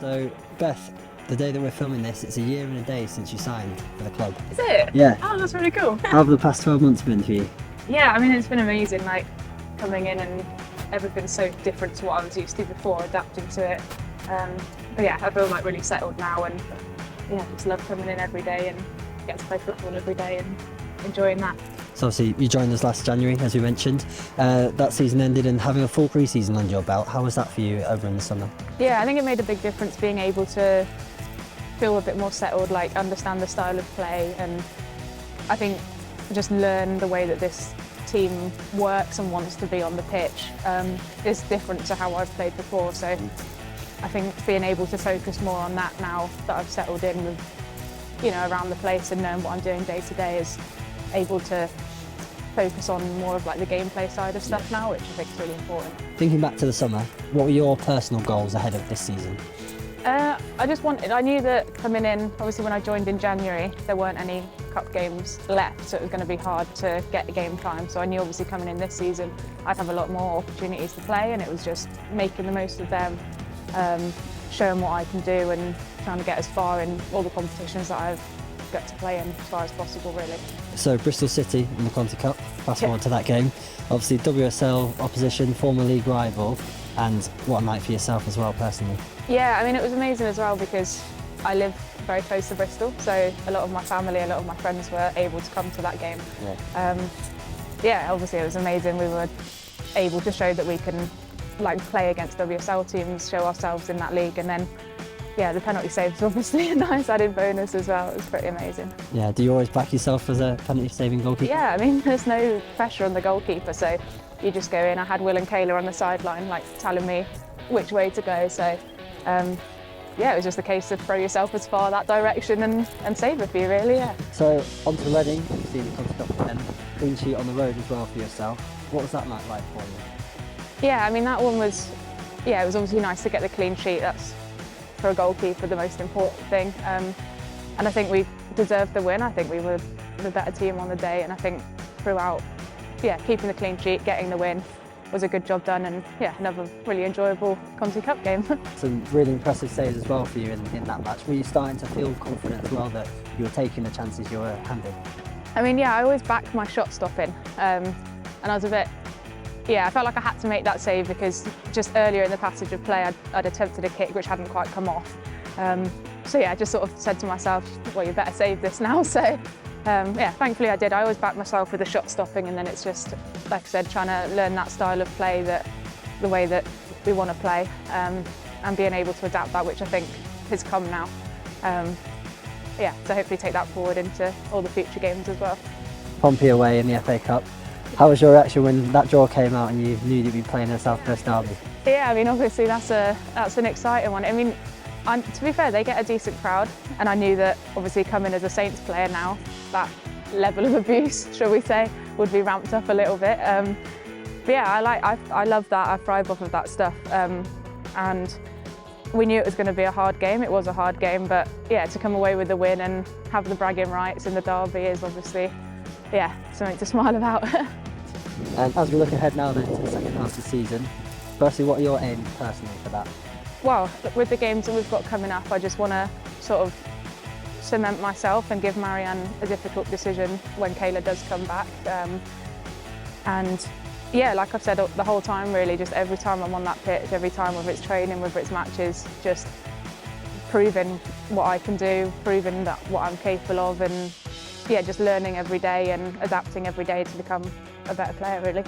So, Beth, the day that we're filming this, it's a year and a day since you signed for the club. Is it? Yeah. Oh, that's really cool. How have the past 12 months been for you? Yeah, I mean, it's been amazing, like, coming in and everything's so different to what I was used to before, adapting to it. But yeah, I feel like really settled now and yeah, just love coming in every day and get to play football every day and enjoying that. So obviously you joined us last January, as we mentioned. That season ended and having a full pre-season under your belt. How was that for you over in the summer? Yeah, I think it made a big difference being able to feel a bit more settled, like understand the style of play, and I think just learn the way that this team works and wants to be on the pitch is different to how I've played before. So I think being able to focus more on that now that I've settled in with, you know, around the place and knowing what I'm doing day to day is able to focus on more of like the gameplay side of stuff now, which I think is really important. Thinking back to the summer, what were your personal goals ahead of this season? I knew that coming in, obviously when I joined in January, there weren't any cup games left, so it was going to be hard to get a game time. So I knew obviously coming in this season, I'd have a lot more opportunities to play, and it was just making the most of them, showing what I can do and trying to get as far in all the competitions that I've got to play in as far as possible, really. So Bristol City in the Conti Cup, fast forward to that game. Obviously WSL opposition, former league rival, and what a night for yourself as well personally. Yeah, I mean it was amazing as well because I live very close to Bristol, so a lot of my family, a lot of my friends were able to come to that game. Yeah, obviously it was amazing. We were able to show that we can like play against WSL teams, show ourselves in that league, and then yeah, the penalty saves obviously a nice added bonus as well. It was pretty amazing. Yeah, do you always back yourself as a penalty saving goalkeeper? Yeah, I mean there's no pressure on the goalkeeper, so you just go in. I had Will and Kayla on the sideline like telling me which way to go, so yeah, it was just a case of throw yourself as far that direction and save a few, really, yeah. So on to Reading, obviously the Conti Cup again, clean sheet on the road as well for yourself. What was that night like for you? Yeah, I mean that one was, yeah, it was obviously nice to get the clean sheet. That's for a goalkeeper the most important thing, and I think we deserved the win. I think we were the better team on the day, and I think throughout, yeah, keeping the clean sheet, getting the win was a good job done, and yeah, another really enjoyable Conti Cup game. Some really impressive saves as well for you in that match. Were you starting to feel confident as well that you were taking the chances you were handed? I mean, yeah, I always backed my shot stopping, and I was a bit, yeah, I felt like I had to make that save because just earlier in the passage of play I'd attempted a kick which hadn't quite come off. So yeah, I just sort of said to myself, well, you better save this now. So yeah, thankfully I did. I always back myself with the shot stopping, and then it's just, like I said, trying to learn that style of play, that the way that we want to play, and being able to adapt that, which I think has come now. Yeah, so hopefully take that forward into all the future games as well. Pompey away in the FA Cup. How was your reaction when that draw came out and you knew you'd be playing in a South Coast derby? Yeah, I mean obviously that's an exciting one. I mean, to be fair, they get a decent crowd, and I knew that obviously coming as a Saints player now, that level of abuse, shall we say, would be ramped up a little bit. But yeah, I love that. I thrive off of that stuff, and we knew it was going to be a hard game. It was a hard game, but yeah, to come away with the win and have the bragging rights in the derby is obviously, yeah, something to smile about. And as we look ahead now then to the second half of the season, firstly, what are your aims personally for that? Well, with the games that we've got coming up, I just want to sort of cement myself and give Marianne a difficult decision when Kayla does come back. And yeah, like I've said the whole time really, just every time I'm on that pitch, every time, whether it's training, whether it's matches, just proving what I can do, proving that what I'm capable of, and yeah, just learning every day and adapting every day to become a better player, really.